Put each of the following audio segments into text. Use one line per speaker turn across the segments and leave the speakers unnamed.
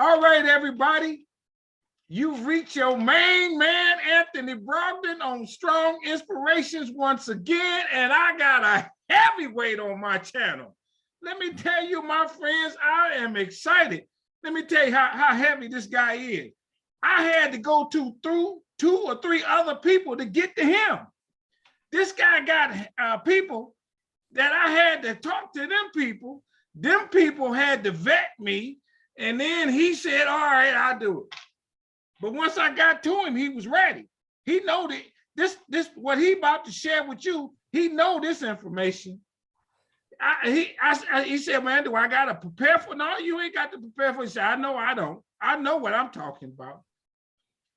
All right, everybody. You've reached your main man, Anthony Brogdon, on Strong Inspirations once again, and I got a heavyweight on my channel. Let me tell you, my friends, I am excited. Let me tell you how heavy this guy is. I had to go through two or three other people to get to him. This guy got people that I had to talk to them people. Them people had to vet me, and then he said, all right, I'll do it. But once I got to him, he was ready. He know that this what he about to share with you, he know this information. He said, man, do I got to prepare for? No, you ain't got to prepare for it. He said, I know I don't. I know what I'm talking about.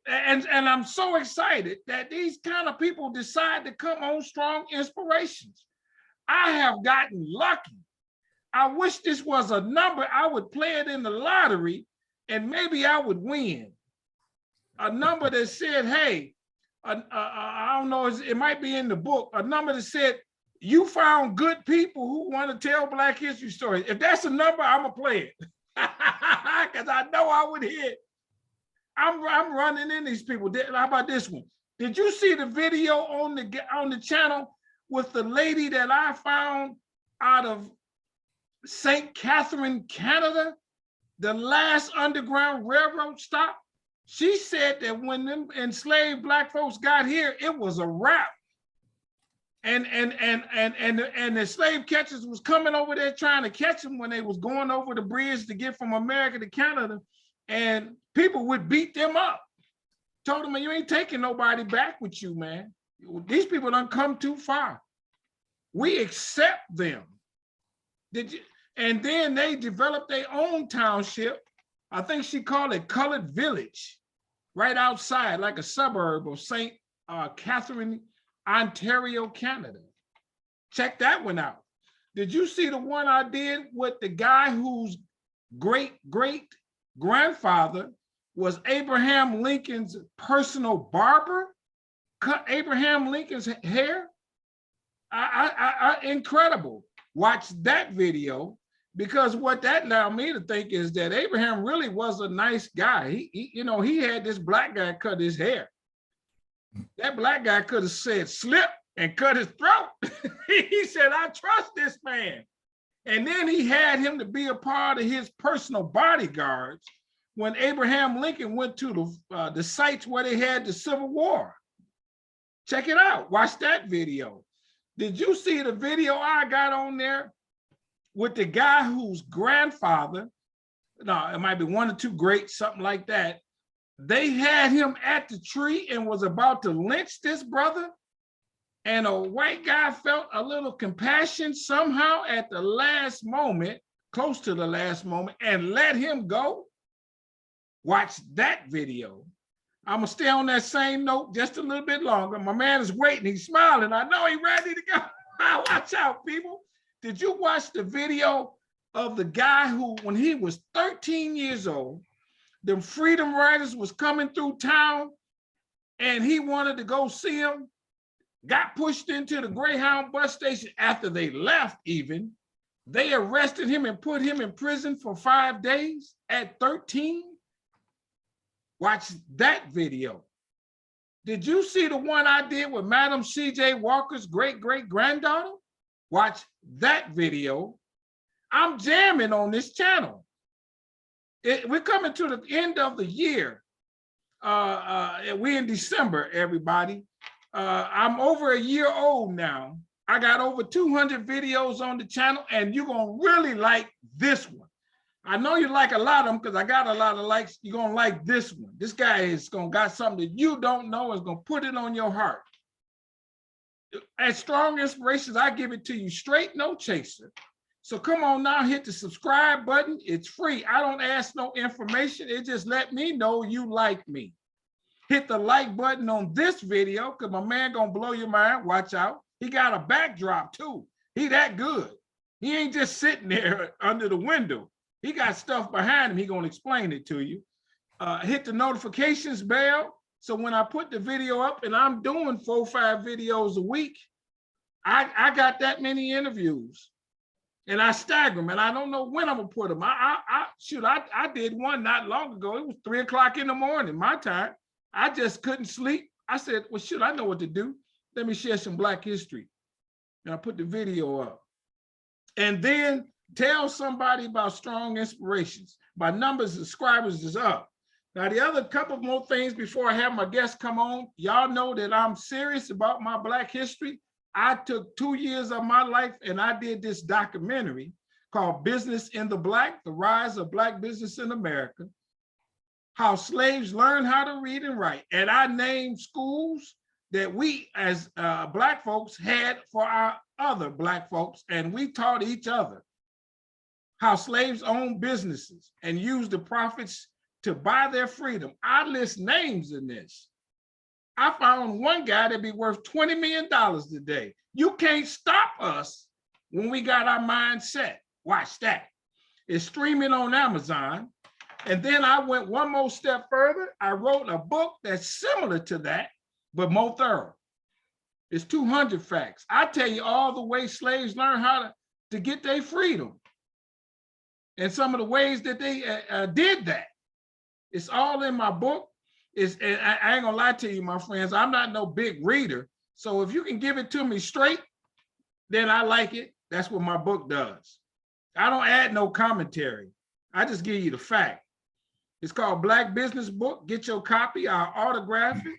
And I'm so excited that these kind of people decide to come on Strong Inspirations. I have gotten lucky. I wish this was a number. I would play it in the lottery and maybe I would win. A number that said, hey, I don't know, it might be in the book, a number that said, you found good people who want to tell Black history stories. If that's a number, I'm gonna play it. Because I know I would hit. I'm running in these people. How about this one? Did you see the video on the channel with the lady that I found out of St. Catherine, Canada, the last Underground Railroad stop? She said that when them enslaved Black folks got here, it was a wrap. And the slave catchers was coming over there trying to catch them when they was going over the bridge to get from America to Canada, and people would beat them up. Told them, you ain't taking nobody back with you, man. These people done come too far. We accept them. And then they developed their own township. I think she called it Colored Village, right outside, like a suburb of St. Catherine, Ontario, Canada. Check that one out. Did you see the one I did with the guy whose great-great-grandfather was Abraham Lincoln's personal barber? Cut Abraham Lincoln's hair? Incredible. Watch that video, because what that allowed me to think is that Abraham really was a nice guy. He had this black guy cut his hair. That black guy could have said slip and cut his throat. He said, I trust this man. And then he had him to be a part of his personal bodyguards when Abraham Lincoln went to the sites where they had the Civil War. Check it out. Watch that video. Did you see the video I got on there with the guy whose grandfather, no, it might be one or two greats, something like that. They had him at the tree and was about to lynch this brother. And a white guy felt a little compassion somehow at the last moment, close to the last moment, and let him go. Watch that video. I'm gonna stay on that same note just a little bit longer. My man is waiting, he's smiling. I know he's ready to go. Watch out, people. Did you watch the video of the guy who, when he was 13 years old, the Freedom Riders was coming through town and he wanted to go see them, got pushed into the Greyhound bus station after they left even. They arrested him and put him in prison for 5 days at 13? Watch that video. Did you see the one I did with Madam C.J. Walker's great-great-granddaughter? Watch that video. I'm jamming on this channel. We're coming to the end of the year. We're in December, everybody. I'm over a year old now. I got over 200 videos on the channel, and you're gonna really like this one. I know you like a lot of them because I got a lot of likes. You're gonna like this one. This guy is gonna got something that you don't know, is gonna put it on your heart. At Strong Inspirations, I give it to you straight, no chaser. So come on now, hit the subscribe button. It's free. I don't ask no information. It just let me know you like me. Hit the like button on this video because my man gonna blow your mind. Watch out. He got a backdrop too. He that good. He ain't just sitting there under the window. He got stuff behind him. He gonna explain it to you. Hit the notifications bell. So when I put the video up, and I'm doing 4 or 5 videos a week, I got that many interviews. and I stagger them, and I don't know when I'm gonna put them. I did one not long ago. It was 3 o'clock in the morning, my time. I just couldn't sleep. I said, well, shoot, I know what to do. Let me share some Black history. And I put the video up. And then tell somebody about strong inspirations. My numbers of subscribers is up. Now, the other couple more things before I have my guests come on, y'all know that I'm serious about my Black history. I took 2 years of my life and I did this documentary called Business in the Black, The Rise of Black Business in America, how slaves learned how to read and write. And I named schools that we as Black folks had for our other Black folks, and we taught each other how slaves owned businesses and used the profits to buy their freedom. I list names in this. I found one guy that'd be worth $20 million today. You can't stop us when we got our mind set. Watch that. It's streaming on Amazon. And then I went one more step further. I wrote a book that's similar to that, but more thorough. It's 200 facts. I tell you all the ways slaves learned how to get their freedom and some of the ways that they did that. It's all in my book. I ain't gonna lie to you, my friends, I'm not no big reader. So if you can give it to me straight, then I like it. That's what my book does. I don't add no commentary. I just give you the fact. It's called Black Business Book. Get your copy. I'll autograph it.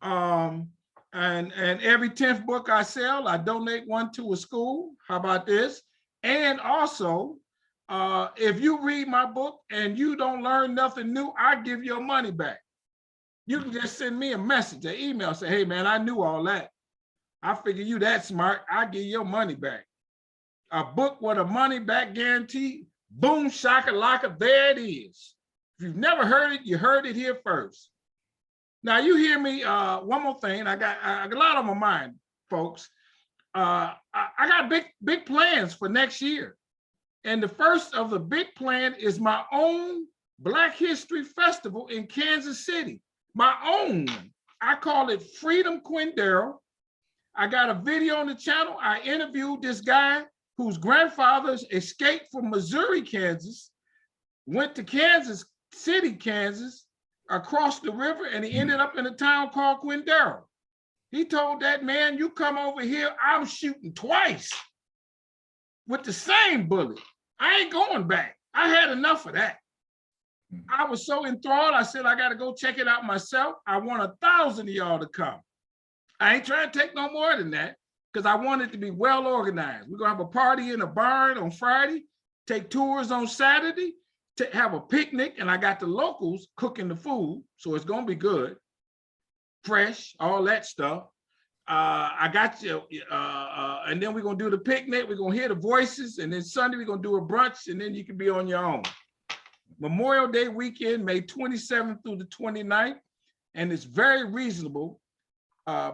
And every 10th book I sell, I donate one to a school. How about this? And also, if you read my book and you don't learn nothing new, I give your money back. You can just send me a message, an email, say, hey man, I knew all that. I figure you that smart, I give your money back. A book with a money back guarantee, boom, shakalaka, there it is. If you've never heard it, you heard it here first. Now you hear me, one more thing, I got a lot on my mind, folks. I got big plans for next year. And the first of the big plan is my own Black History Festival in Kansas City. My own one. I call it Freedom Quindaro. I got a video on the channel. I interviewed this guy whose grandfathers escaped from Missouri, Kansas, went to Kansas City, Kansas, across the river, and he ended up in a town called Quindaro. He told that man, you come over here, I'm shooting twice with the same bullet. I ain't going back. I had enough of that. I was so enthralled, I said, I got to go check it out myself. I want 1,000 of y'all to come. I ain't trying to take no more than that because I want it to be well organized. We're going to have a party in a barn on Friday, take tours on Saturday, to have a picnic, and I got the locals cooking the food, so it's going to be good, fresh, all that stuff. I got you, and then we're going to do the picnic. We're going to hear the voices, and then Sunday we're going to do a brunch, and then you can be on your own. Memorial Day weekend, May 27th through the 29th, and it's very reasonable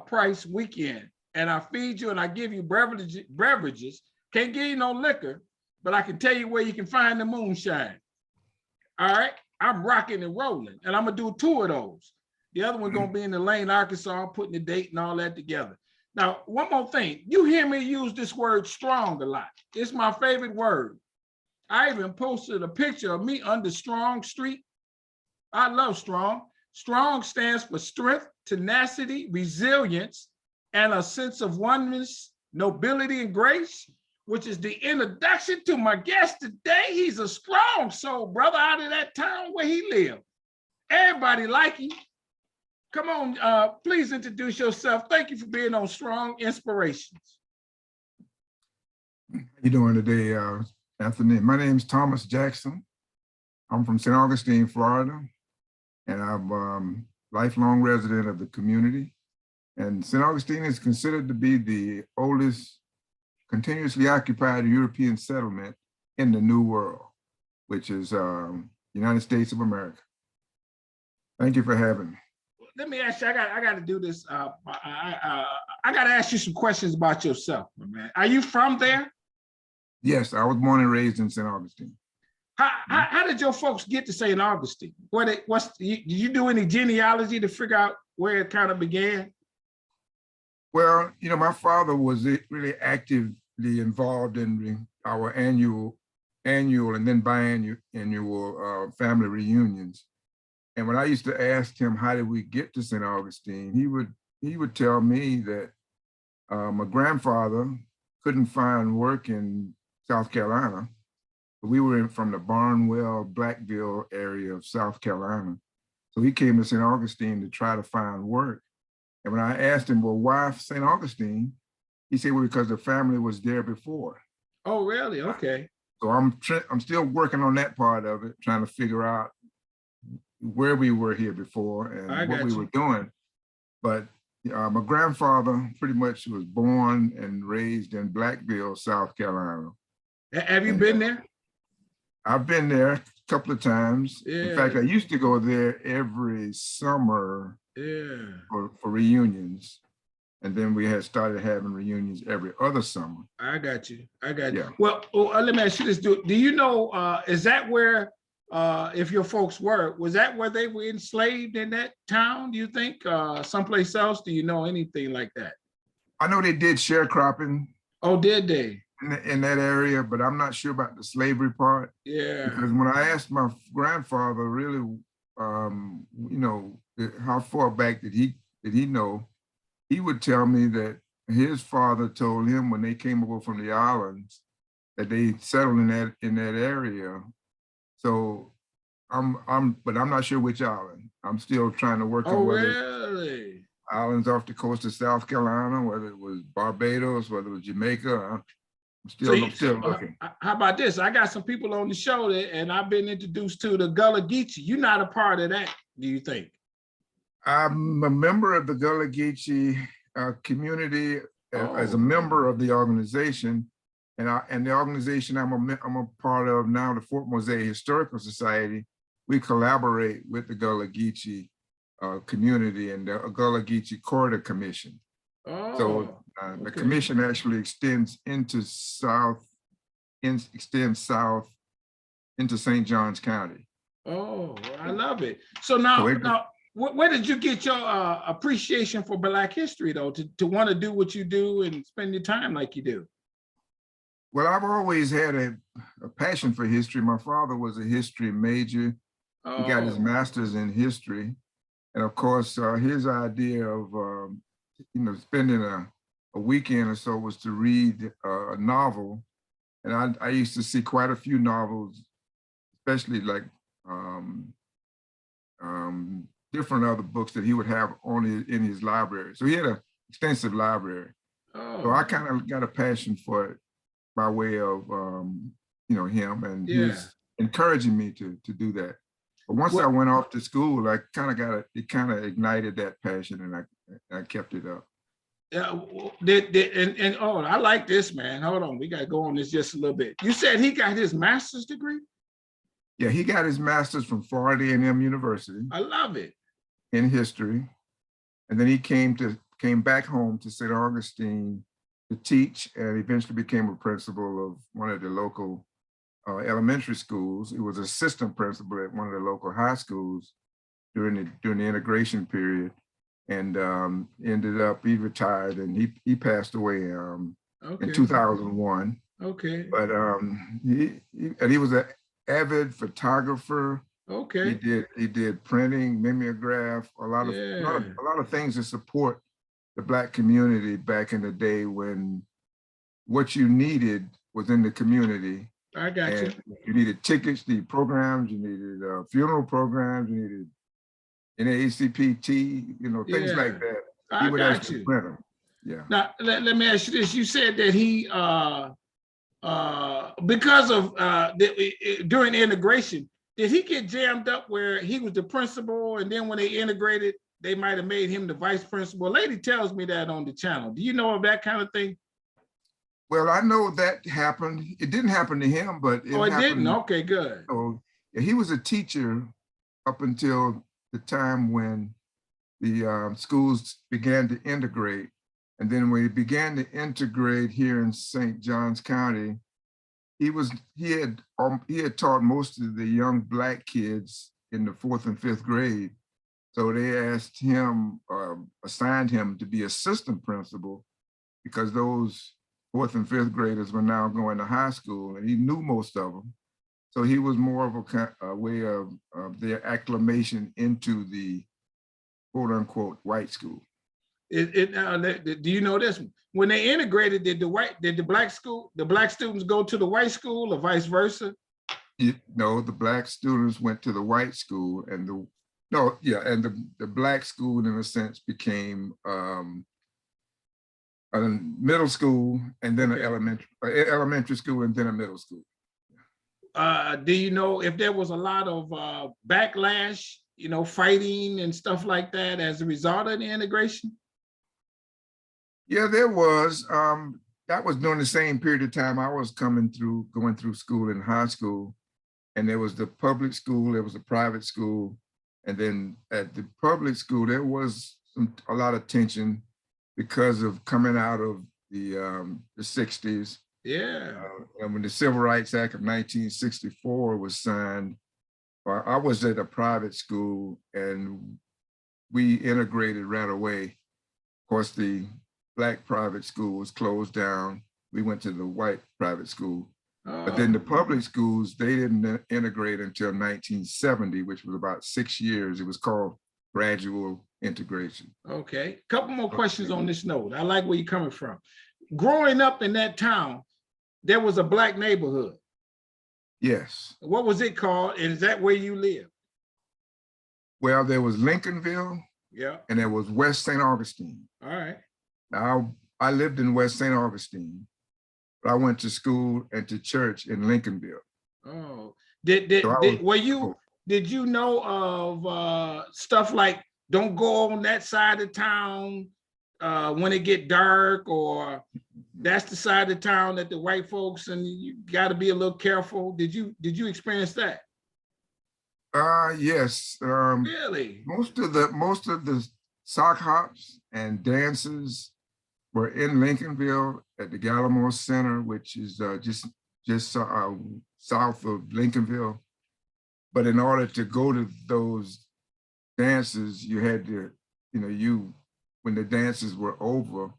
price weekend. And I feed you and I give you beverages. Can't give you no liquor, but I can tell you where you can find the moonshine. All right, I'm rocking and rolling, and I'm gonna do 2 of those. The other one's gonna be in the Lane, Arkansas, putting the date and all that together. Now, one more thing, you hear me use this word strong a lot. It's my favorite word. I even posted a picture of me under Strong Street. I love Strong. Strong stands for strength, tenacity, resilience, and a sense of oneness, nobility, and grace, which is the introduction to my guest today. He's a strong soul brother out of that town where he lived. Everybody like him. Come on, please introduce yourself. Thank you for being on Strong Inspirations.
How you doing today, Anthony? My name is Thomas Jackson. I'm from St. Augustine, Florida, and I'm a lifelong resident of the community. And St. Augustine is considered to be the oldest continuously occupied European settlement in the New World, which is United States of America. Thank you for having me.
Let me ask you, I got to do this. I got to ask you some questions about yourself, man. Are you from there?
Yes, I was born and raised in St. Augustine.
How did your folks get to St. Augustine? Did you do any genealogy to figure out where it kind of began?
Well, you know, my father was really actively involved in our annual and then biannual family reunions. And when I used to ask him, how did we get to St. Augustine, he would tell me that my grandfather couldn't find work in South Carolina. We were from the Barnwell, Blackville area of South Carolina. So he came to St. Augustine to try to find work. And when I asked him, well, why St. Augustine? He said, well, because the family was there before.
Oh, really? Okay.
So I'm still working on that part of it, trying to figure out where we were here before and what we were doing. But my grandfather pretty much was born and raised in Blackville, South Carolina.
Have you been there?
I've been there a couple of times.
Yeah.
In fact, I used to go there every summer for reunions. And then we had started having reunions every other summer. I got you.
Yeah. Well, let me ask you this. Do you know, is that where, if your folks was that where they were enslaved in that town, do you think? Someplace else? Do you know anything like that?
I know they did sharecropping.
Oh, did they?
In that area, but I'm not sure about the slavery part.
Yeah.
Because when I asked my grandfather really, you know, how far back did he know, he would tell me that his father told him when they came over from the islands that they settled in that area. So but I'm not sure which island. I'm still trying to work on whether
really?
Islands off the coast of South Carolina, whether it was Barbados, whether it was Jamaica. I'm still looking.
How about this? I got some people on the show and I've been introduced to the Gullah Geechee. You're not a part of that, do you think?
I'm a member of the Gullah Geechee community as a member of the organization, and the organization I'm a part of now, the Fort Mosay Historical Society. We collaborate with the Gullah Geechee community and the Gullah Geechee Corridor Commission.
Oh,
so the commission actually extends south into St. Johns County.
Oh, I love it. So now where did you get your appreciation for Black history, though, to want to do what you do and spend your time like you do?
Well, I've always had a passion for history. My father was a history major. He got his master's in history. And of course, his idea of you know, spending a weekend or so was to read a novel. And I used to see quite a few novels, especially like different other books that he would have in his library. So he had an extensive library. So I kind of got a passion for it by way of you know, him, and he was encouraging me to do that. But once I went off to school, I kind of it kind of ignited that passion, and I kept it up.
Yeah, and I like this, man. Hold on, we got to go on this just a little bit. You said he got his master's degree?
Yeah, he got his master's from Florida A&M University.
I love it.
In history, and then he came back home to St. Augustine to teach, and eventually became a principal of one of the local elementary schools. He was assistant principal at one of the local high schools during the integration period, and ended up, he retired, and he passed away in 2001.
Okay.
But he was an avid photographer.
Okay.
He did printing, mimeograph, a lot of things to support the Black community back in the day when what you needed was in the community.
I got you.
You needed tickets, you needed programs, you needed funeral programs, you needed NAACP, you know, things like that.
I got you.
Print them. Yeah.
Now let me ask you this. You said that he because of during integration, did he get jammed up where he was the principal, and then when they integrated, they might have made him the vice principal? A lady tells me that on the channel. Do you know of that kind of thing?
Well, I know that happened. It didn't happen to him, but it
didn't? Okay, good.
So yeah, he was a teacher up until the time when the schools began to integrate. And then when he began to integrate here in St. Johns County, he had taught most of the young Black kids in the 4th and 5th grade. So they asked him, assigned him to be assistant principal, because those fourth and fifth graders were now going to high school, and he knew most of them. So he was more of a way of their acclimation into the quote unquote white school.
Do you know this? When they integrated, did the black students go to the white school or vice versa?
No, the black students went to the white school, and the black school in a sense became a middle school, and then
Okay.
an elementary school, and then a middle school.
Do you know if there was a lot of backlash, fighting and stuff like that as a result of the integration?
Yeah, there was. That was during the same period of time I was going through school in high school, and there was the public school, there was the private school, and then at the public school there was a lot of tension because of coming out of the 60s.
Yeah.
And when the Civil Rights Act of 1964 was signed, I was at a private school and we integrated right away. Of course, the black private school was closed down. We went to the white private school. But then the public schools, they didn't integrate until 1970, which was about 6 years. It was called gradual integration.
Okay, couple more questions on this note. I like where you're coming from. Growing up in that town, there was a black neighborhood.
Yes.
What was it called? And is that where you live?
Well, there was Lincolnville.
Yeah.
And there was West St. Augustine.
All right.
Now, I lived in West St. Augustine, but I went to school and to church in Lincolnville.
Oh, did you know of stuff like don't go on that side of town when it get dark, or that's the side of town that the white folks and you got to be a little careful? Did you experience that?
Yes.
Really?
Most of the sock hops and dances were in Lincolnville at the Gallimore Center, which is just south of Lincolnville. But in order to go to those dances, you had to, when the dances were over,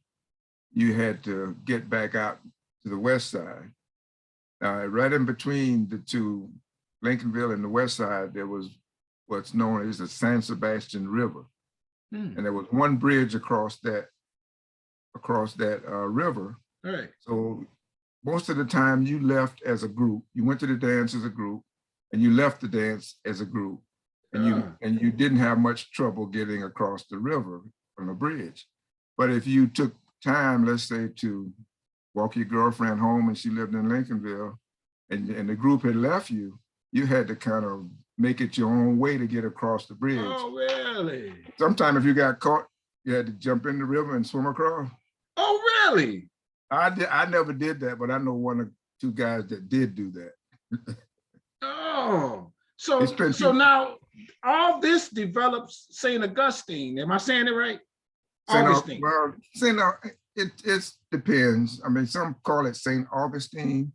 you had to get back out to the west side. Right in between the two, Lincolnville and the west side, there was what's known as the San Sebastian River. And there was one bridge across that river.
All right.
So most of the time you left as a group. You went to the dance as a group, and you left the dance as a group, and you didn't have much trouble getting across the river on a bridge. But if you took time, let's say, to walk your girlfriend home and she lived in Lincolnville, and the group had left you, you had to kind of make it your own way to get across the bridge.
Oh, really?
Sometimes if you got caught, you had to jump in the river and swim across.
Oh, really?
I never did that, but I know one or two guys that did do that.
Oh, so now all this develops St. Augustine. Am I saying it right? Augustine.
Well, it depends. I mean, some call it St. Augustine,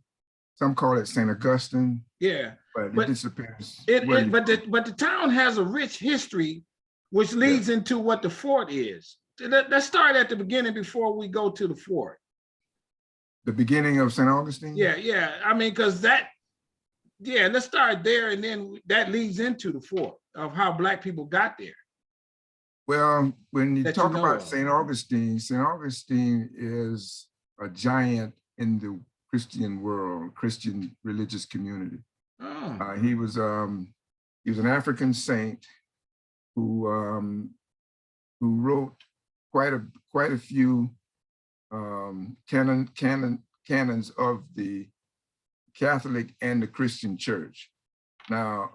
some call it St. Augustine.
Yeah,
but it just depends.
But the town has a rich history, which leads into what the fort is. Let's start at the beginning before we go to the fort.
The beginning of St. Augustine?
Yeah. I mean, because let's start there, and then that leads into the fort of how Black people got there.
Well, when you talk about St. Augustine is a giant in the Christian world, Christian religious community.
Oh.
He was an African saint who wrote quite a few canons of the Catholic and the Christian church. Now,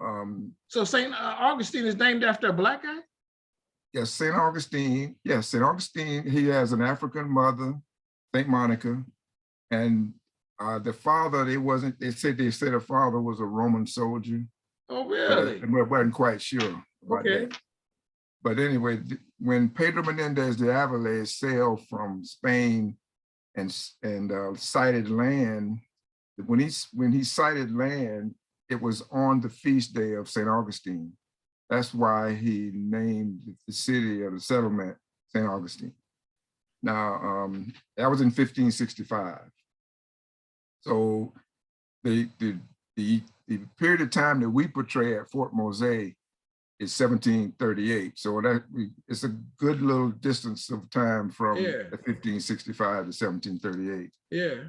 so St. Augustine is named after a Black guy?
Yes, St. Augustine. Yes, St. Augustine, he has an African mother, St. Monica, and the father, they said the father was a Roman soldier.
Oh, really?
But I wasn't quite sure about that. But anyway, when Pedro Menendez de Avilés sailed from Spain and sighted land, when he sighted land, it was on the feast day of St. Augustine. That's why he named the city or the settlement St. Augustine. Now, that was in 1565. So the period of time that we portray at Fort Mosay is 1738. So it's a good little distance of time from 1565 to 1738.
Yeah.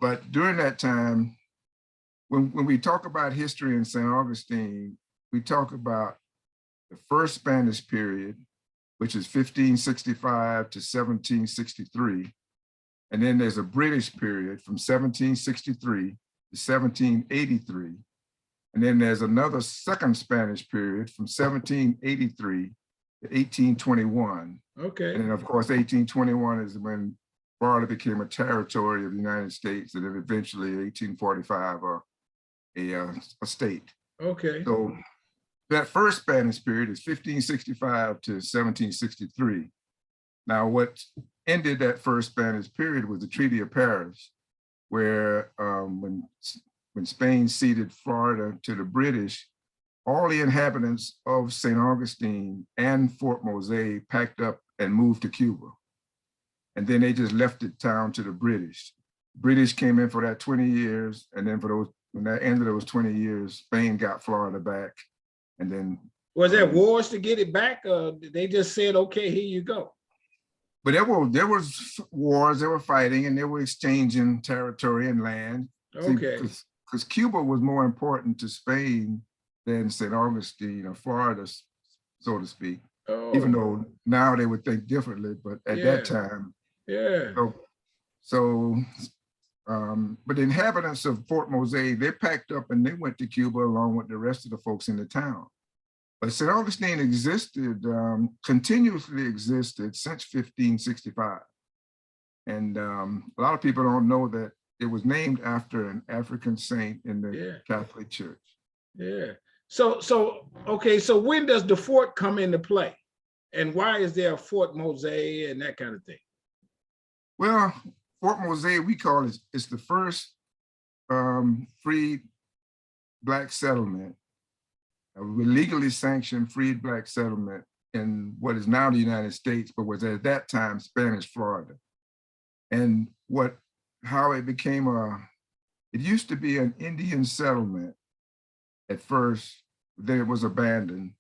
But during that time, when we talk about history in St. Augustine, we talk about the first Spanish period, which is 1565 to 1763. And then there's a British period from 1763 to 1783. And then there's another second Spanish period from 1783 to 1821.
Okay.
And then of course, 1821 is when Florida became a territory of the United States, and then eventually 1845 a state.
Okay.
So that first Spanish period is 1565 to 1763. Now, what ended that first Spanish period was the Treaty of Paris, where when Spain ceded Florida to the British, all the inhabitants of St. Augustine and Fort Mosay packed up and moved to Cuba. And then they just left the town to the British. British came in for that 20 years, and then when that ended those 20 years, Spain got Florida back. And then
was there wars to get it back? They just said, okay, here you go.
But there was wars, they were fighting, and they were exchanging territory and land.
Okay.
Because Cuba was more important to Spain than St. Augustine or Florida, so to speak.
Oh.
Even though now they would think differently, but at that time.
Yeah.
But the inhabitants of Fort Mosay, they packed up and they went to Cuba along with the rest of the folks in the town. But St. Augustine existed, continuously existed since 1565. And a lot of people don't know that it was named after an African saint in the Catholic Church.
Yeah. So okay, so when does the fort come into play? And why is there a Fort Mosay and that kind of thing?
Well, Fort Mosay, we call it, it's the first freed Black settlement, a legally sanctioned freed Black settlement in what is now the United States, but was at that time Spanish Florida. And how it became it used to be an Indian settlement at first, then it was abandoned.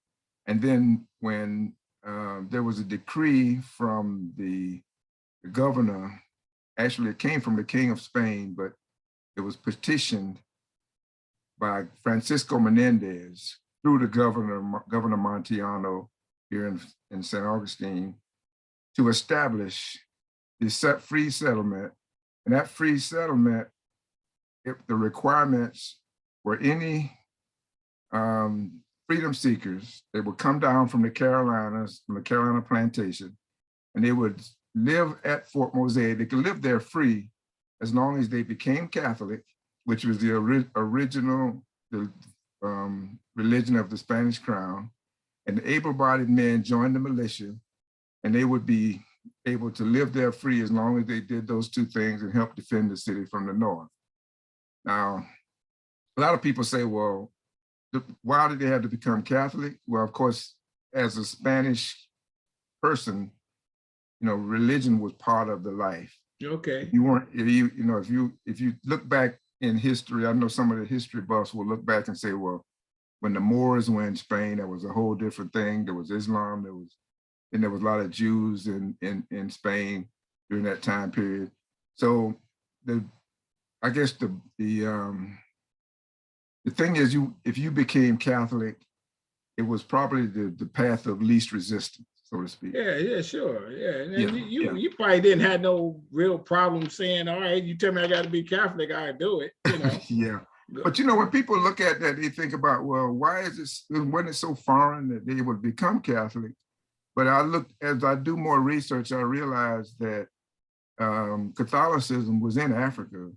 And then when there was a decree from the governor, actually it came from the King of Spain, but it was petitioned by Francisco Menendez through the Governor Montiano here in St. Augustine to establish this free settlement. And that free settlement, the requirements were any freedom seekers, they would come down from the Carolinas, from the Carolina plantation, and they would live at Fort Mosay. They could live there free as long as they became Catholic, which was the original religion of the Spanish crown. And the able-bodied men joined the militia, and they would be able to live there free as long as they did those two things and help defend the city from the north. Now, a lot of people say, well, why did they have to become Catholic? Well, of course, as a Spanish person, religion was part of the life.
Okay.
If you look back in history, I know some of the history buffs will look back and say, well, when the Moors were in Spain, that was a whole different thing. There was Islam, there was a lot of Jews in Spain during that time period. So I guess the thing is, if you became Catholic, it was probably the path of least resistance, so to speak.
Yeah, sure. Yeah. And you probably didn't have no real problem saying, all right, you tell me I got to be Catholic, I do it.
Yeah. But when people look at that, they think about, well, why is this, when it's so foreign that they would become Catholic? But as I do more research, I realize that Catholicism was in Africa.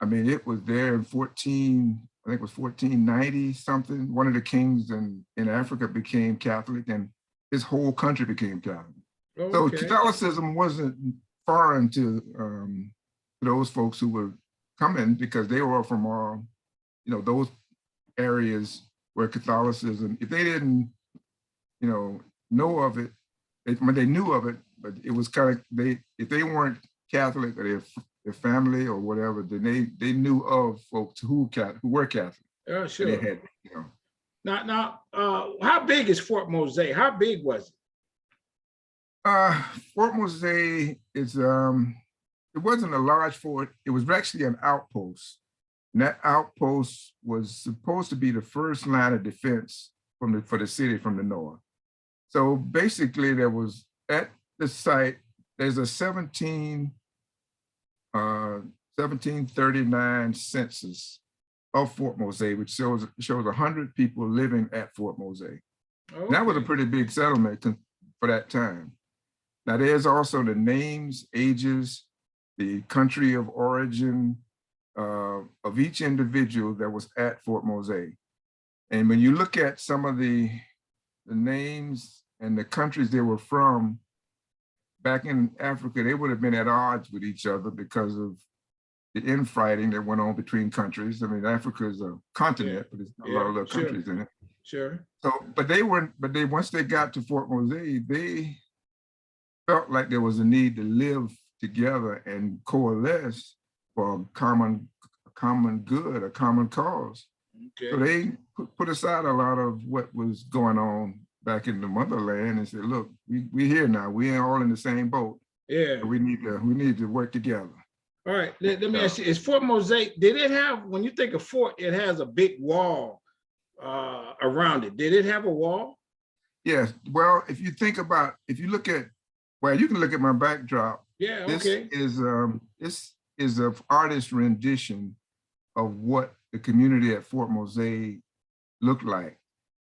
I mean, it was there in 1490 something. One of the kings in Africa became Catholic, and his whole country became Catholic. Okay. So Catholicism wasn't foreign to those folks who were coming, because they were from all, those areas where Catholicism, if they didn't, know of it, they knew of it, but it was kind of, if they weren't Catholic, or their family or whatever, then they knew of folks who were Catholic.
Oh,
And
sure.
they had, you know.
Now, how big is Fort Mosay? How big was it?
Fort Mosay is it wasn't a large fort. It was actually an outpost. And that outpost was supposed to be the first line of defense for the city from the north. So basically, there was at the site, there's a 1739 census of Fort Mosay, which shows 100 people living at Fort Mosay. Okay. That was a pretty big settlement for that time. Now, there's also the names, ages, the country of origin of each individual that was at Fort Mosay. And when you look at some of the names and the countries they were from, back in Africa, they would have been at odds with each other because of the infighting that went on between countries. I mean, Africa is a continent, but there's a lot of other countries in it.
Sure.
So, but once they got to Fort Mosay, they felt like there was a need to live together and coalesce for a common good, a common cause. Okay. So they put aside a lot of what was going on back in the motherland and said, look, we here now, we ain't all in the same boat. Yeah. So we need to work together.
All right, let me ask you, is Fort Mosay, did it have, when you think of fort, it has a big wall around it. Did it have a wall? Yes,
well, if you look at, well, you can look at my backdrop.
Yeah,
okay. This is an artist's rendition of what the community at Fort Mosay looked like.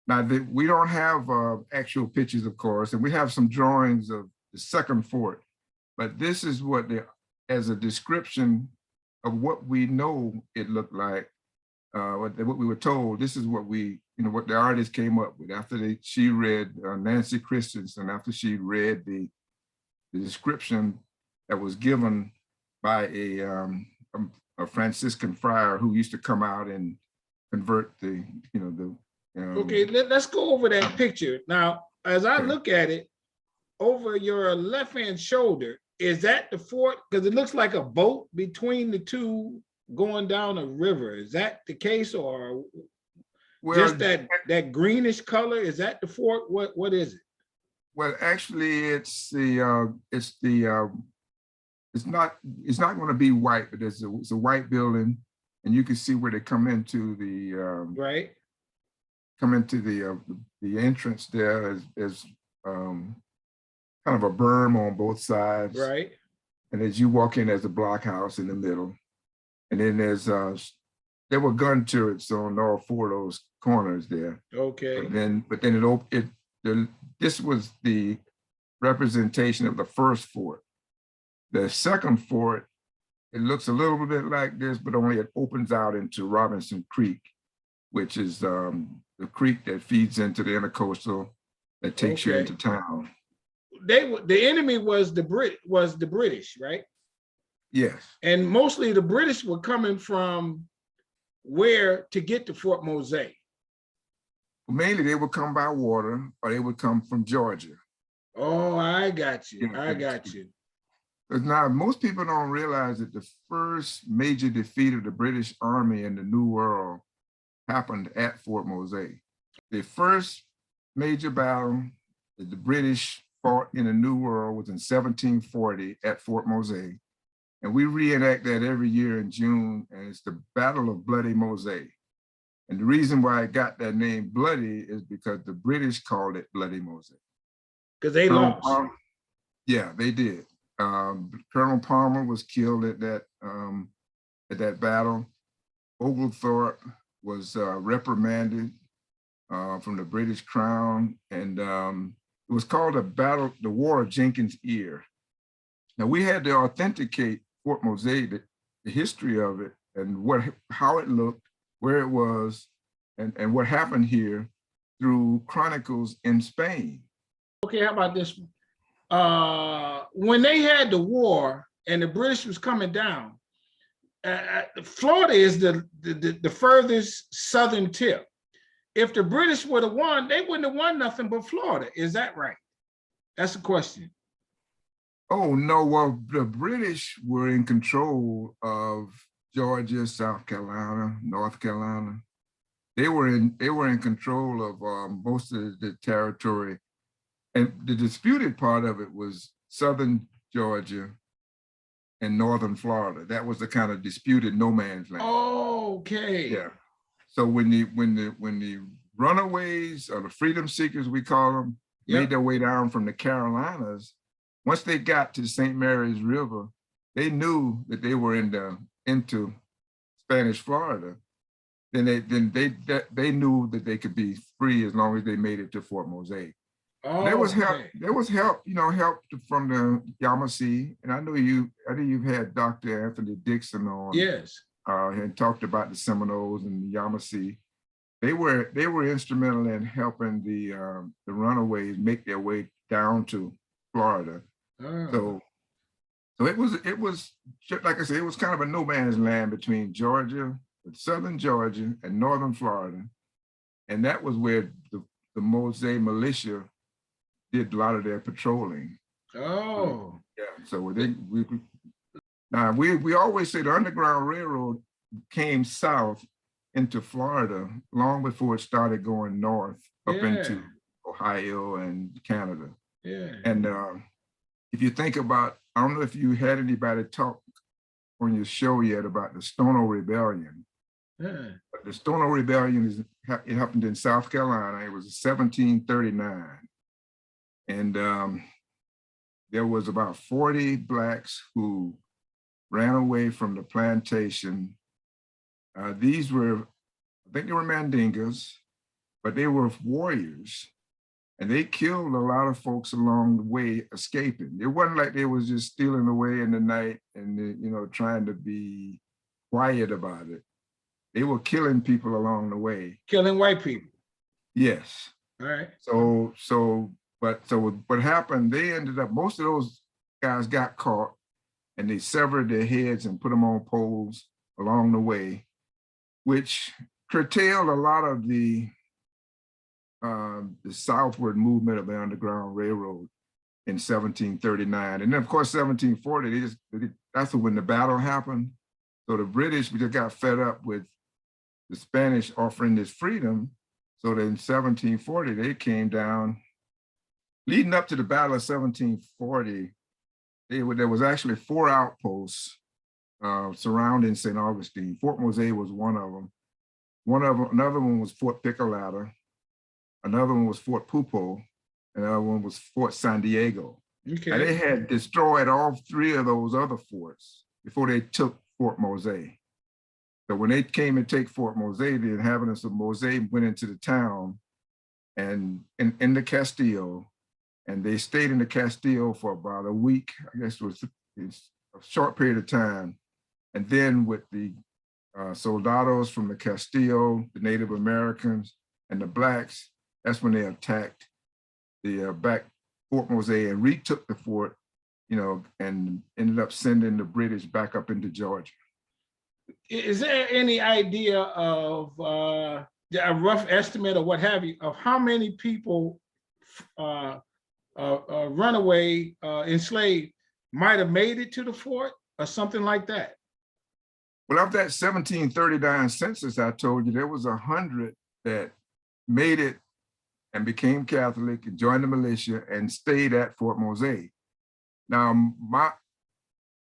Now, we don't have actual pictures, of course, and we have some drawings of the second fort, but this is what as a description of what we know it looked like, what we were told. This is what what the artist came up with after she read Nancy Christensen, after she read the description that was given by a Franciscan friar who used to come out and convert
okay, let's go over that picture. Now, as I look at it, over your left-hand shoulder, is that the fort? Because it looks like a boat between the two going down a river. Is that the case, or just that greenish color? Is that the fort? What is it?
Well, actually, it's not going to be white, but it's a white building, and you can see where they come into the the entrance there is kind of a berm on both sides.
Right. And
as you walk in, there's a blockhouse in the middle. And then there were gun turrets on all four of those corners there.
Okay.
This was the representation of the first fort. The second fort, it looks a little bit like this, but only it opens out into Robinson Creek, which is the creek that feeds into the intercoastal that takes you into town.
The enemy was the British, right?
Yes.
And mostly the British were coming from where to get to Fort Mosay?
Mainly they would come by water, or they would come from Georgia.
Oh, I got you. I got you.
Now, most people don't realize that the first major defeat of the British Army in the New World happened at Fort Mosay. The first major battle that the British fought in the New World was in 1740 at Fort Mosay. And we reenact that every year in June, and it's the Battle of Bloody Mosay. And the reason why it got that name Bloody is because the British called it Bloody Mosay.
Because they lost.
Yeah, they did. Colonel Palmer was killed at that battle. Oglethorpe was reprimanded from the British Crown, and it was called the War of Jenkins' Ear. Now we had to authenticate Fort Mosay, the history of it, and how it looked, where it was, and what happened here through chronicles in Spain.
Okay, how about this one? When they had the war and the British was coming down, Florida is the furthest southern tip. If the British would have won, they wouldn't have won nothing but Florida. Is that right? That's the question.
Oh, no, well, the British were in control of Georgia, South Carolina, North Carolina. They were in control of most of the territory. And the disputed part of it was southern Georgia and northern Florida. That was the kind of disputed no man's land.
Okay.
Yeah. So when the runaways or the freedom seekers, we call them, made their way down from the Carolinas, once they got to St. Mary's River, they knew that they were into Spanish Florida. Then they knew that they could be free as long as they made it to Fort Mosay. There was help.
Okay.
There was help, help from the Yamasee. And I know you've had Dr. Anthony Dixon on.
Yes.
And talked about the Seminoles and the Yamasee. They were instrumental in helping the runaways make their way down to Florida. So it was like I said, it was kind of a no man's land between Georgia, southern Georgia, and northern Florida, and that was where the Mosaic militia did a lot of their patrolling.
Oh.
Yeah. So we always say the Underground Railroad came south into Florida long before it started going north up into Ohio and Canada.
Yeah.
And if you think about, I don't know if you had anybody talk on your show yet about the Stono Rebellion.
Yeah.
But the Stono Rebellion it happened in South Carolina. It was 1739. And there was about 40 Blacks who ran away from the plantation. These were, I think they were Mandingas, but they were warriors. And they killed a lot of folks along the way escaping. It wasn't like they was just stealing away in the night and trying to be quiet about it. They were killing people along the way.
Killing white people.
Yes.
All right.
So what happened, they ended up, most of those guys got caught and they severed their heads and put them on poles along the way, which curtailed a lot of the southward movement of the Underground Railroad in 1739. And then of course, 1740, that's when the battle happened. So the British just got fed up with the Spanish offering this freedom. So then in 1740, they came down. Leading up to the Battle of 1740, there was actually 4 outposts surrounding St. Augustine. Fort Mosay was one of them. Another one was Fort Picolata. Another one was Fort Pupo. Another one was Fort San Diego. Okay. And they had destroyed all 3 of those other forts before they took Fort Mosay. So when they came and take Fort Mosay, the inhabitants of Mosay went into the town and in the Castillo, and they stayed in the Castillo for about a week. I guess it was a short period of time. And then with the soldados from the Castillo, the Native Americans, and the Blacks, that's when they attacked the back Fort Mosay and retook the fort, and ended up sending the British back up into Georgia.
Is there any idea of a rough estimate or what have you of how many people runaway enslaved might have made it to the fort or something like that?
Well, of that 1739 census I told you, there was 100 that made it and became Catholic and joined the militia and stayed at Fort Mosay. Now,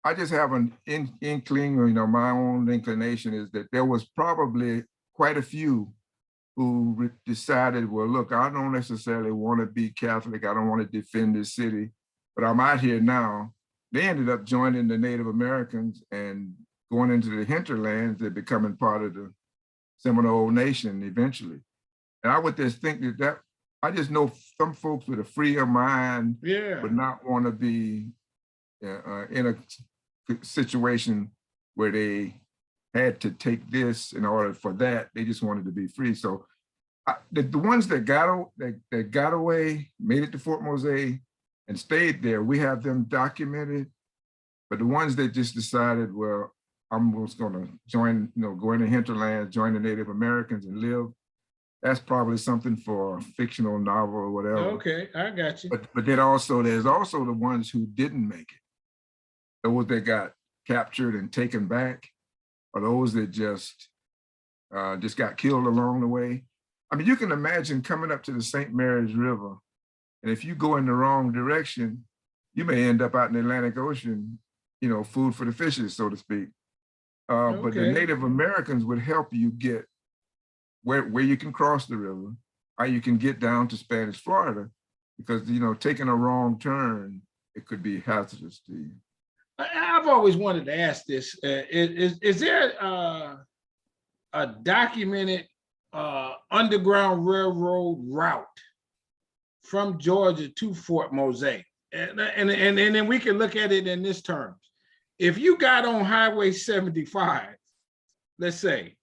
I just have an inkling, my own inclination is that there was probably quite a few who decided, well, look, I don't necessarily want to be Catholic. I don't want to defend this city, but I'm out here now. They ended up joining the Native Americans and going into the hinterlands and becoming part of the Seminole Nation eventually. And I would just think that I just know some folks with a freer mind would not want to be in a situation where they had to take this in order for that. They just wanted to be free. So the ones that got away, made it to Fort Mosay and stayed there, we have them documented. But the ones that just decided, well, I'm just going to join, go in the hinterlands, join the Native Americans and live, that's probably something for a fictional novel or whatever.
Okay, I got you.
But then also there's also the ones who didn't make it. Those that got captured and taken back, or those that just got killed along the way. I mean, you can imagine coming up to the St. Mary's River, and if you go in the wrong direction, you may end up out in the Atlantic Ocean, you know, food for the fishes, so to speak. But the Native Americans would help you get where you can cross the river, how you can get down to Spanish Florida, because, you know, taking a wrong turn, it could be hazardous to you.
I've always wanted to ask this. Is there a documented Underground Railroad route from Georgia to Fort Mosay? And then we can look at it in this terms. If you got on Highway 75, let's say,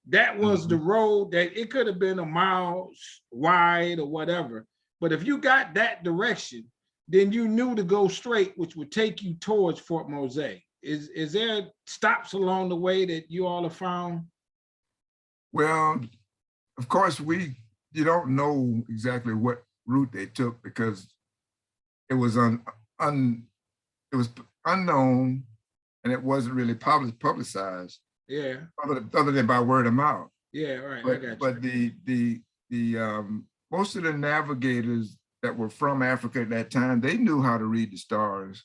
that was the road that it could have been a mile wide or whatever. But if you got that direction, then you knew to go straight, which would take you towards Fort Mosay. Is there stops along the way that you all have found?
Well, of course, you don't know exactly what route they took because it was it was unknown and it wasn't really publicized.
Yeah.
Other than by word of mouth.
Yeah, right.
But,
I got you.
But the most of the navigators that were from Africa at that time, they knew how to read the stars.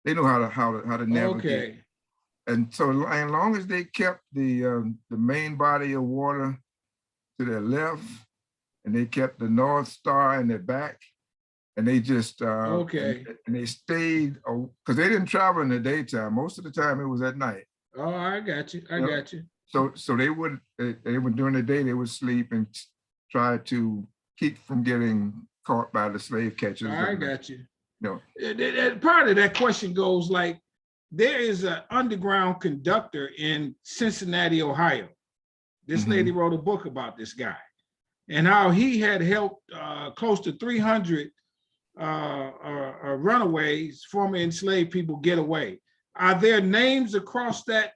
They knew how to navigate.
Okay.
And so, as long as they kept the main body of water to their left, and they kept the North Star in their back, and they just and they stayed because they didn't travel in the daytime. Most of the time, it was at night.
Oh, I got you. I got you.
So they would during the day they would sleep and try to keep from getting caught by the slave catchers.
I got you.
No.
Part of that question goes like, there is an underground conductor in Cincinnati, Ohio. This lady wrote a book about this guy and how he had helped close to 300 runaways, former enslaved people get away. Are there names across that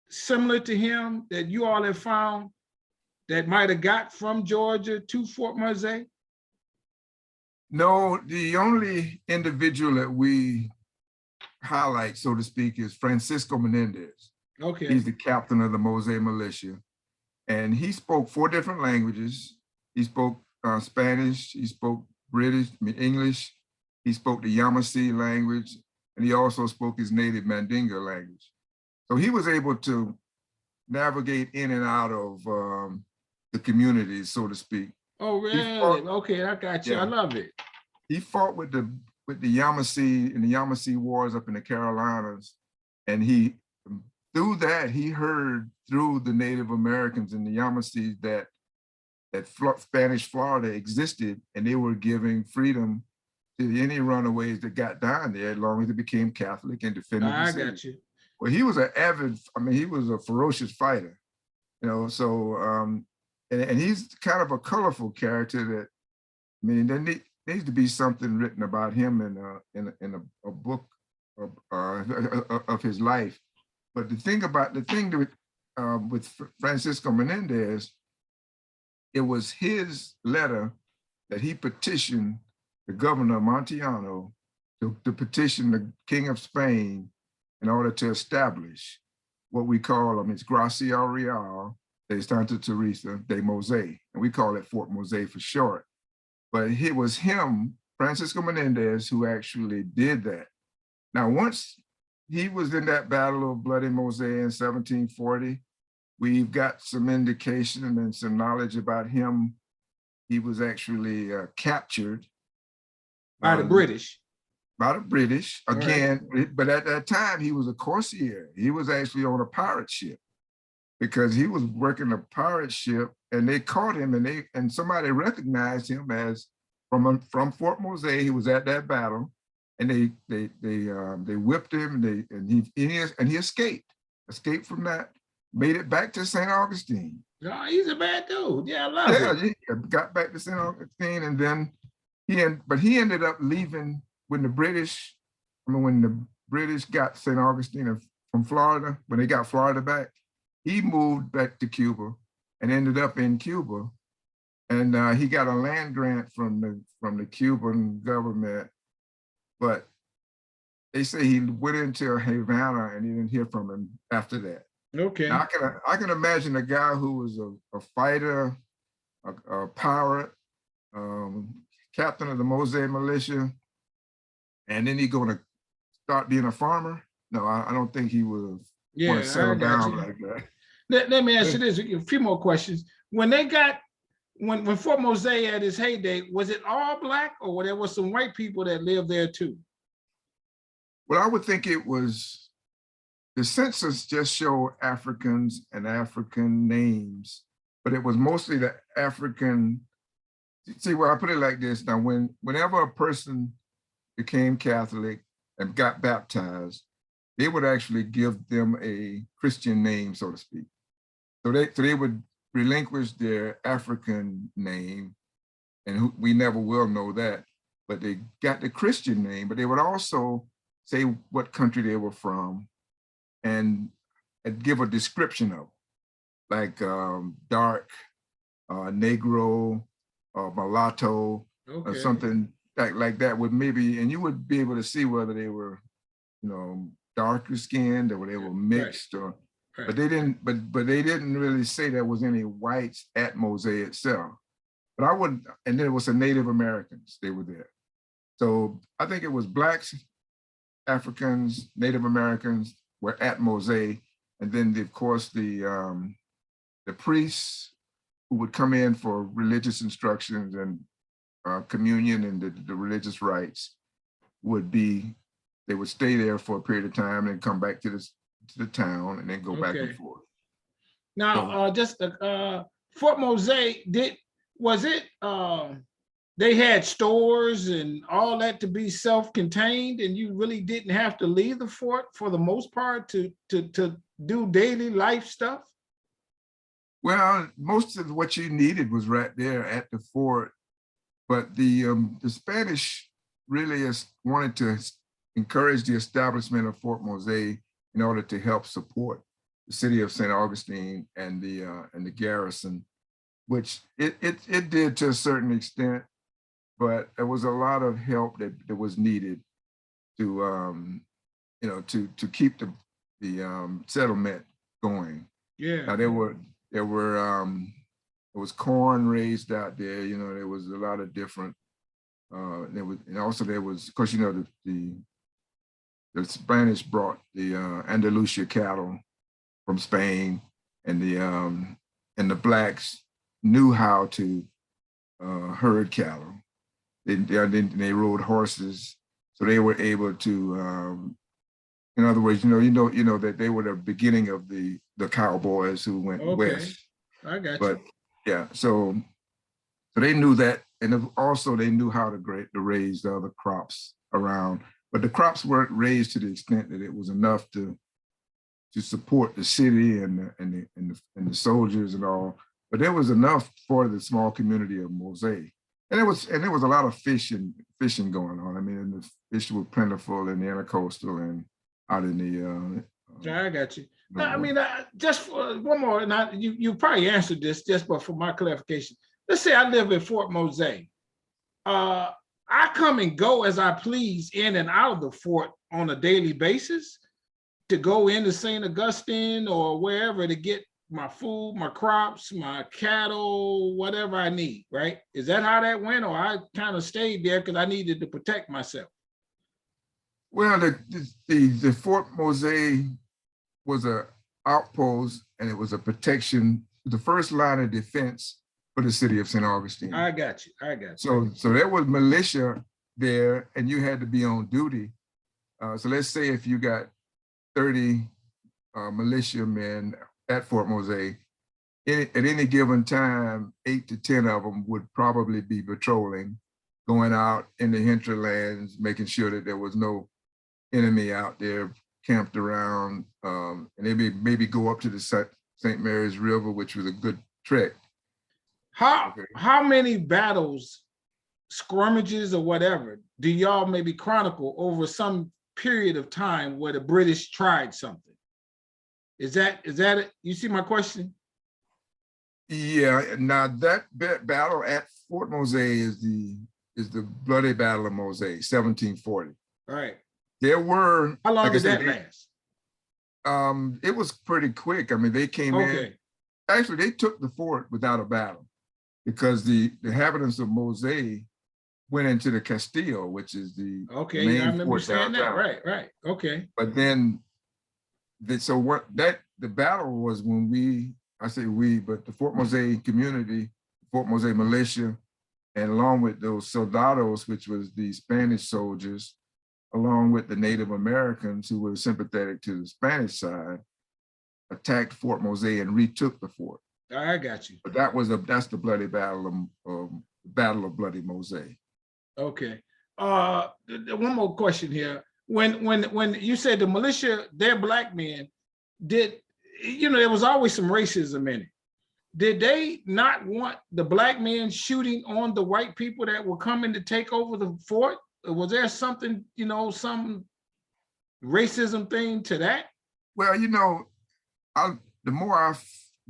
similar to him that you all have found that might have got from Georgia to Fort Mosay?
No, the only individual that we highlight, so to speak, is Francisco Menendez.
Okay.
He's the captain of the Mosay militia. And he spoke 4 different languages. He spoke Spanish, he spoke British, English, he spoke the Yamasee language, and he also spoke his native Mandinga language. So he was able to navigate in and out of the communities, so to speak.
Oh, really? Okay, I got you. Yeah. I love it.
He fought with the Yamasee in the Yamasee wars up in the Carolinas, and through that he heard through the Native Americans in the Yamasee that Spanish Florida existed, and they were giving freedom to any runaways that got down there as long as they became Catholic and defended the city. I got you. Well, he was he was a ferocious fighter, you know, so, and he's kind of a colorful character that, I mean, there needs to be something written about him in a book of his life. But the thing with Francisco Menendez, it was his letter that he petitioned the governor of Montellano to petition the King of Spain in order to establish what we call, it's Gracia Real de Santa Teresa de Mosay, and we call it Fort Mosay for short. But it was him, Francisco Menendez, who actually did that. Now, once he was in that Battle of Bloody Mosay in 1740, we've got some indication and some knowledge about him. He was actually captured
by the British.
By the British, again, right. But at that time, he was a corsair. He was actually on a pirate ship because he was working a pirate ship, and they caught him, and somebody recognized him as from Fort Mosay. He was at that battle, and they whipped him, and he escaped from that, made it back to St. Augustine.
Oh, he's a bad dude. Yeah, I love it.
Yeah, got back to St. Augustine, and then he ended up leaving when the British got St. Augustine from Florida, when they got Florida back. He moved back to Cuba and ended up in Cuba And he got a land grant from the Cuban government, but they say he went into Havana and he didn't hear from him after that.
Okay.
Now I can imagine a guy who was a fighter, a pirate, captain of the Mosaic militia, and then he going to start being a farmer. No, I don't think he would want to settle down like that.
Let me ask you this, a few more questions. When they got, when Fort Mosay at its heyday, was it all Black, or there was some white people that lived there too?
Well, I would think it was, the census just showed Africans and African names, but it was mostly the African. See, well, I put it like this. Now, whenever a person became Catholic and got baptized, they would actually give them a Christian name, so to speak. So they would relinquish their African name, and we never will know that, but they got the Christian name, but they would also say what country they were from and give a description of, like dark, Negro, mulatto, or something like that would maybe, and you would be able to see whether they were, darker skinned or they were mixed, or but they didn't, but they didn't really say there was any whites at Mosaic itself. But I wouldn't, and then it was the Native Americans, they were there. So I think it was Blacks, Africans, Native Americans were at Mosaic, and then of course the priests who would come in for religious instructions and communion and the religious rites would be, they would stay there for a period of time and come back to the town and then go back and forth.
Now, Fort Mosay, they had stores and all that to be self-contained, and you really didn't have to leave the fort for the most part to do daily life stuff?
Well, most of what you needed was right there at the fort, but the Spanish really wanted to encourage the establishment of Fort Mosay in order to help support the city of St. Augustine and the garrison, which it did to a certain extent, but there was a lot of help that was needed to to keep the settlement going.
Yeah.
Now there was corn raised out there. There was a lot of different. And also there was, of course, the Spanish brought the Andalusia cattle from Spain, and the Blacks knew how to herd cattle. They rode horses, so they were able to. In other words, that they were the beginning of the cowboys who went west.
I got you.
But yeah, so they knew that, and also they knew how to raise the other crops around. But the crops weren't raised to the extent that it was enough to support the city and the soldiers and all. But there was enough for the small community of Mosaic. And there was a lot of fishing going on. I mean, the fish were plentiful in the intercoastal and out in the.
I got you. Now, I mean, just for one more, and you probably answered this, but for my clarification. Let's say I live in Fort Mosay. I come and go as I please in and out of the fort on a daily basis to go into St. Augustine or wherever to get my food, my crops, my cattle, whatever I need, right? Is that how that went? Or I kind of stayed there because I needed to protect myself?
Well, the Fort Mosay was an outpost, and it was a protection, the first line of defense for the city of St. Augustine.
I got you.
So there was militia there, and you had to be on duty. So let's say if you got 30 militiamen at Fort Mosay, at any given time, 8 to 10 of them would probably be patrolling, going out in the hinterlands, making sure that there was no enemy out there camped around, and they maybe go up to the St. Mary's River, which was a good trek.
How many battles, scrimmages or whatever, do y'all maybe chronicle over some period of time where the British tried something? Is that it? You see my question?
Yeah, now that battle at Fort Mosay is the Bloody Battle of Mosay, 1740.
Right.
There were,
How long
like I
did
said,
that last?
it was pretty quick. I mean, they came in.
Okay.
Actually, they took the fort without a battle because the inhabitants of Mosay went into the Castillo, which is the
Okay. I
main
remember you
fort
saying that.
downtown.
Right. Right. Okay.
But then, so what that the battle was when I say we, but the Fort Mosay community, Fort Mosay militia, and along with those soldados, which was the Spanish soldiers, along with the Native Americans who were sympathetic to the Spanish side, attacked Fort Mosay and retook the fort.
I got you.
But that's the bloody battle of Bloody Mosay.
Okay. One more question here. When you said the militia, they're black men, there was always some racism in it. Did they not want the black men shooting on the white people that were coming to take over the fort? Was there something, some racism thing to that?
Well, the more I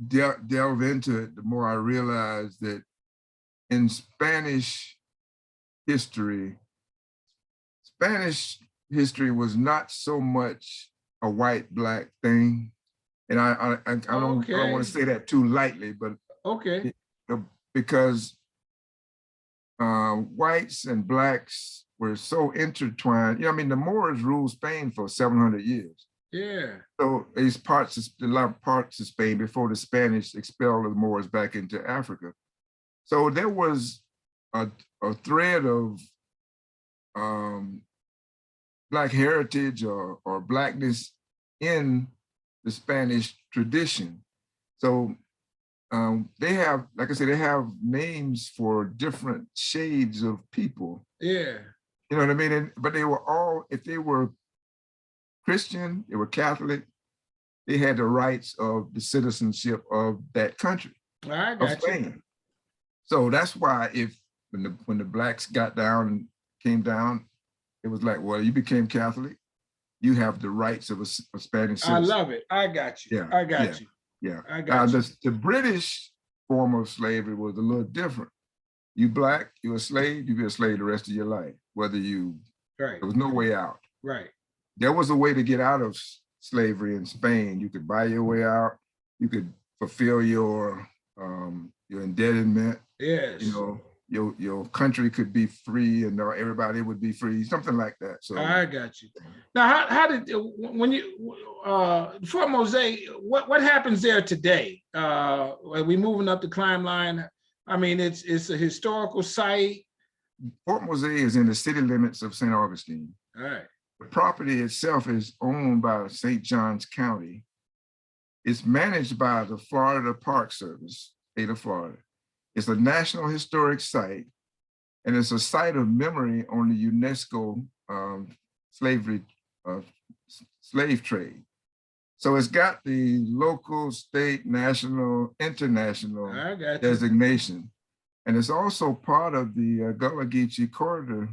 delve into it, the more I realize that in Spanish history was not so much a white-black thing. And I don't want to say that too lightly, but
okay,
because whites and blacks were so intertwined. The Moors ruled Spain for 700 years.
Yeah.
So a lot of parts of Spain before the Spanish expelled the Moors back into Africa. So there was a thread of Black heritage or Blackness in the Spanish tradition. So they have, like I said, they have names for different shades of people.
Yeah.
You know what I mean? But they were all, if they were Christian, they were Catholic, they had the rights of the citizenship of that country, of Spain. So that's why when the blacks got down and came down, it was like, well, you became Catholic, you have the rights of a Spanish citizen.
I love it. I got you. Yeah. I got you.
Yeah.
I got you.
The British form of slavery was a little different. You black, you're a slave, you be a slave the rest of your life, whether there was no way out.
Right.
There was a way to get out of slavery in Spain. You could buy your way out. You could fulfill your indebtednent.
Yes.
Your country could be free and everybody would be free, something like that. So
I got you. Now, how did when you Fort Mosay? What happens there today? Are we moving up the climb line? I mean, it's a historical site.
Fort Mosay is in the city limits of St. Augustine.
All right.
The property itself is owned by St. Johns County. It's managed by the Florida Park Service, state of Florida. It's a National Historic Site, and it's a site of memory on the UNESCO slave trade. So it's got the local, state, national, international designation. And it's also part of the Gullah Geechee corridor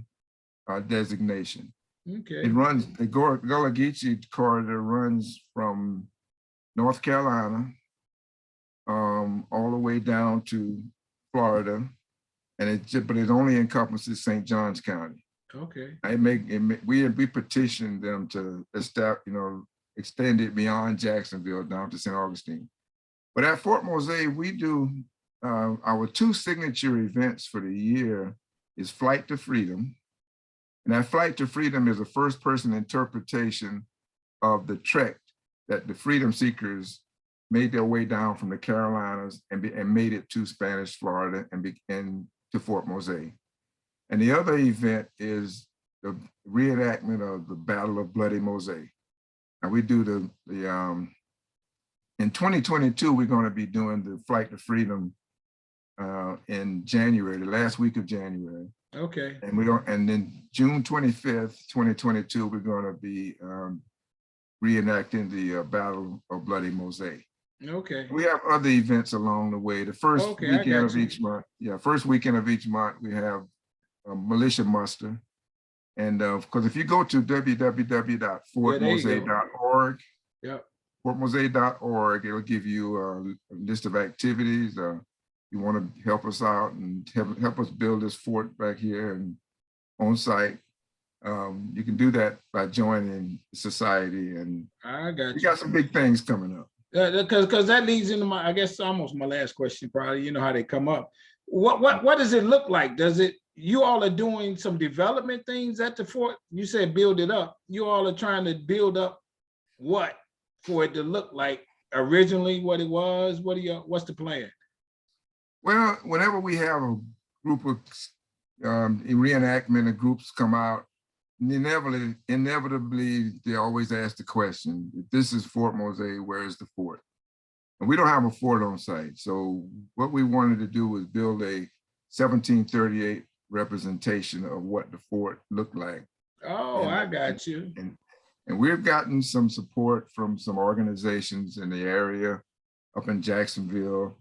designation.
Okay.
The Gullah Geechee corridor runs from North Carolina all the way down to Florida, and but it only encompasses St. Johns County.
Okay.
We petitioned them to extend it beyond Jacksonville down to St. Augustine. But at Fort Mosay, we do our two signature events for the year is Flight to Freedom. And that Flight to Freedom is a first-person interpretation of the trek that the freedom seekers made their way down from the Carolinas and made it to Spanish Florida and to Fort Mosay. And the other event is the reenactment of the Battle of Bloody Mosay. And we do in 2022, we're going to be doing the Flight to Freedom in January, the last week of January.
Okay.
And then June 25th, 2022, we're going to be reenacting the Battle of Bloody Mosay.
Okay.
We have other events along the way. The first weekend of each month, first weekend of each month, we have a militia muster. And because if you go to www.fortmosay.org, fortmosay.org. It'll give you a list of activities. You want to help us out and help us build this fort back here and on site. You can do that by joining the society, and
I got you.
We got some big things coming up.
Because that leads into my, I guess, almost my last question. Probably, you know how they come up. What does it look like? Does it? You all are doing some development things at the fort. You said build it up. You all are trying to build up what for it to look like originally what it was. What's the plan?
Well, whenever we have a group of reenactment and groups come out, inevitably they always ask the question, if this is Fort Mosay, where is the fort? And we don't have a fort on site. So what we wanted to do was build a 1738 representation of what the fort looked like.
Oh, I got you.
And we've gotten some support from some organizations in the area up in Jacksonville.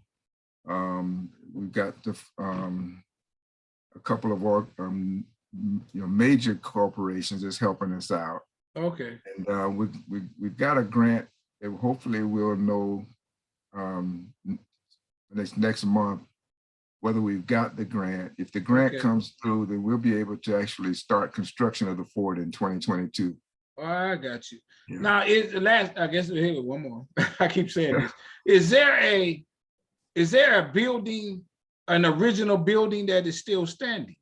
We've got a couple of major corporations that's helping us out.
Okay.
And we've got a grant that hopefully we'll know next month whether we've got the grant. If the grant comes through, then we'll be able to actually start construction of the fort in 2022.
Oh, I got you.
Yeah.
Now, I guess here one more. I keep saying this. Is there a building, an original building that is still standing?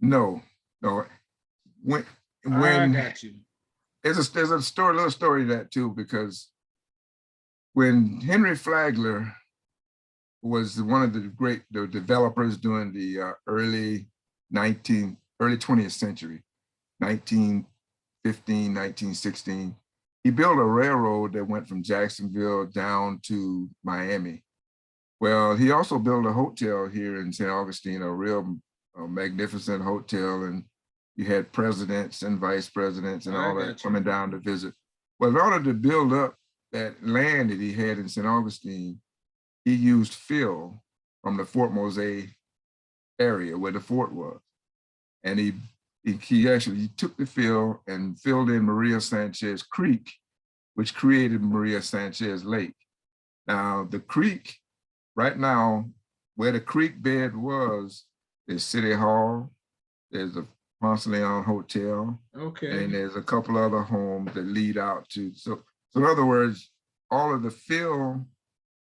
No. When
I got you.
There's a little story to that too, because when Henry Flagler was one of the developers during the early 20th century, 1915, 1916, he built a railroad that went from Jacksonville down to Miami. Well, he also built a hotel here in St. Augustine, a real magnificent hotel, and you had presidents and vice presidents and all that coming down to visit. Well, in order to build up that land that he had in St. Augustine, he used fill from the Fort Mosay area where the fort was. And he actually took the fill and filled in Maria Sanchez Creek, which created Maria Sanchez Lake. Now, the creek, right now, where the creek bed was, there's City Hall, there's a Ponce Leon Hotel, and there's a couple other homes that lead out to, so in other words, all of the fill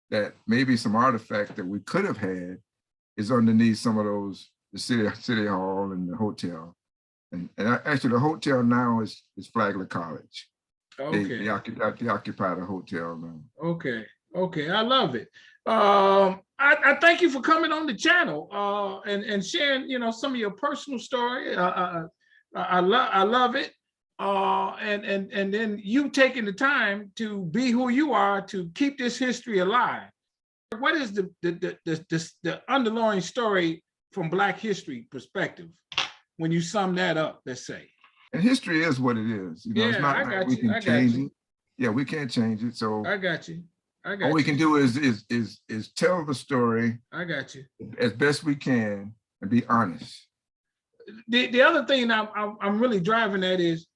that maybe some artifacts that we could have had is underneath some of those, the City Hall and the hotel. And actually the hotel now is Flagler College. They occupy the hotel now.
Okay, I love it. I thank you for coming on the channel and sharing, some of your personal story. I love it. And then you taking the time to be who you are to keep this history alive. What is the underlying story from Black history perspective when you sum that up, let's say? And
history is what it is. It's not like we can change it. Yeah, we can't change it. So
I got you.
All we can do is tell the story.
I got you.
As best we can and be honest.
The other thing I'm really driving at is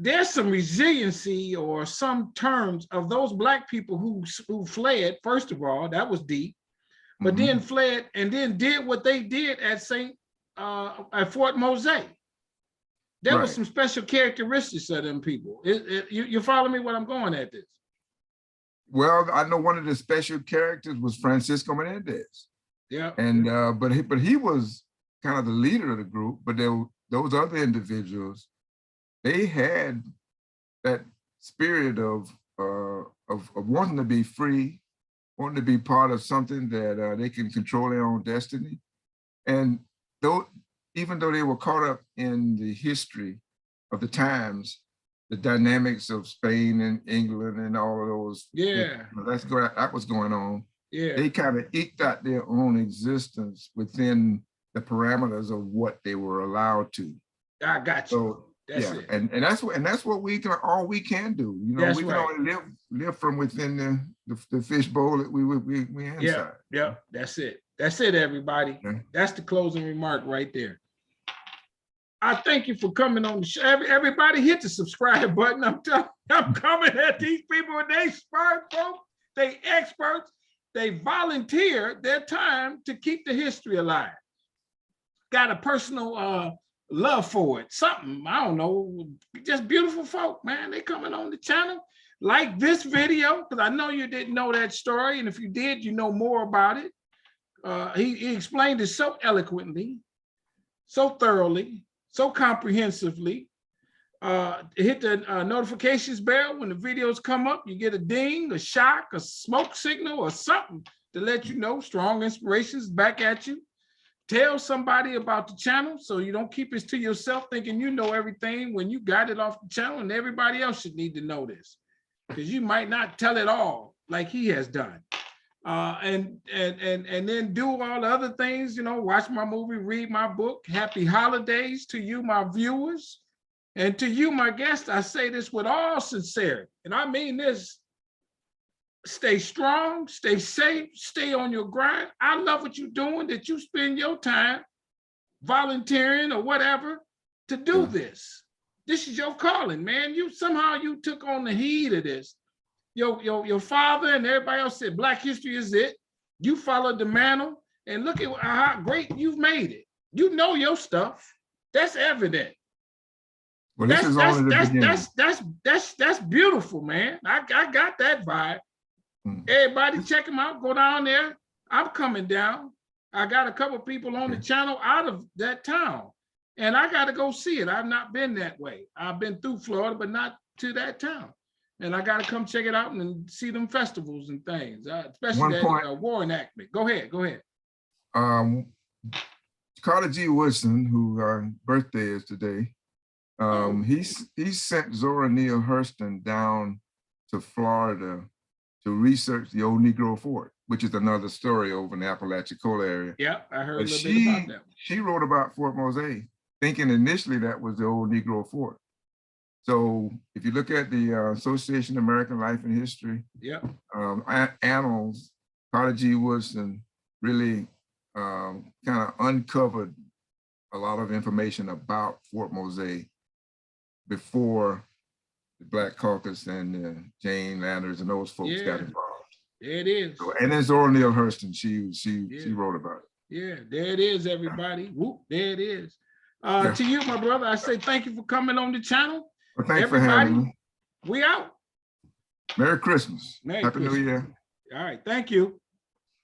there's some resiliency or some terms of those Black people who fled. First of all, that was deep, but then fled and then did what they did at Fort Mosay. There was some special characteristics of them people. You follow me? What I'm going at this?
Well, I know one of the special characters was Francisco Menendez.
Yeah.
And but he was kind of the leader of the group. But those other individuals, they had that spirit of wanting to be free, wanting to be part of something that they can control their own destiny. And even though they were caught up in the history of the times, the dynamics of Spain and England and all of those, that was going on. Yeah, they kind of eked out their own existence within the parameters of what they were allowed to.
I got you. So
that's it. And that's what we can, all we can do. We can only live from within the fishbowl that we inside.
Yeah, that's it. That's it, everybody. That's the closing remark right there. I thank you for coming on the show. Everybody hit the subscribe button. I'm coming at these people, and they smart folks, they experts, they volunteer their time to keep the history alive. Got a personal love for it. Something, I don't know, just beautiful folk, man. They coming on the channel. Like this video, because I know you didn't know that story, and if you did, you know more about it. He explained it so eloquently, so thoroughly, so comprehensively. Hit the notifications bell when the videos come up. You get a ding, a shock, a smoke signal, or something to let you know Strong Inspirations back at you. Tell somebody about the channel so you don't keep it to yourself thinking you know everything when you got it off the channel, and everybody else should need to know this, because you might not tell it all like he has done. And then do all the other things, you know, watch my movie, read my book. Happy holidays to you, my viewers. And to you, my guest, I say this with all sincerity, and I mean this: stay strong, stay safe, stay on your grind. I love what you're doing, that you spend your time volunteering or whatever to do this. This is your calling, man. You took on the heat of this. Your father and everybody else said Black history is it. You followed the mantle, and look at how great you've made it. You know your stuff. That's evident.
Well, this is only the beginning.
That's beautiful, man. I got that vibe. Everybody check him out. Go down there. I'm coming down. I got a couple people on the channel out of that town, and I got to go see it. I've not been that way. I've been through Florida, but not to that town. And I got to come check it out and see them festivals and things, especially that war enactment. Go ahead.
Carter G. Woodson, whose birthday is today, he sent Zora Neale Hurston down to Florida to research the old Negro Fort, which is another story over in the Apalachicola area.
Yeah, I heard a little bit about that.
She wrote about Fort Mosay, thinking initially that was the old Negro Fort. So if you look at the Association of American Life and History, annals, Carter G. Woodson really kind of uncovered a lot of information about Fort Mosay before the Black Caucus and Jane Landers and those folks got involved.
There it is.
So, and then Zora Neale Hurston, she wrote about it.
Yeah, there it is, everybody. Whoop, there it is. To you, my brother, I say thank you for coming on the channel.
Well, thanks for having me.
We out.
Merry Christmas.
Merry
Happy
Christmas.
New Year.
All right, thank you.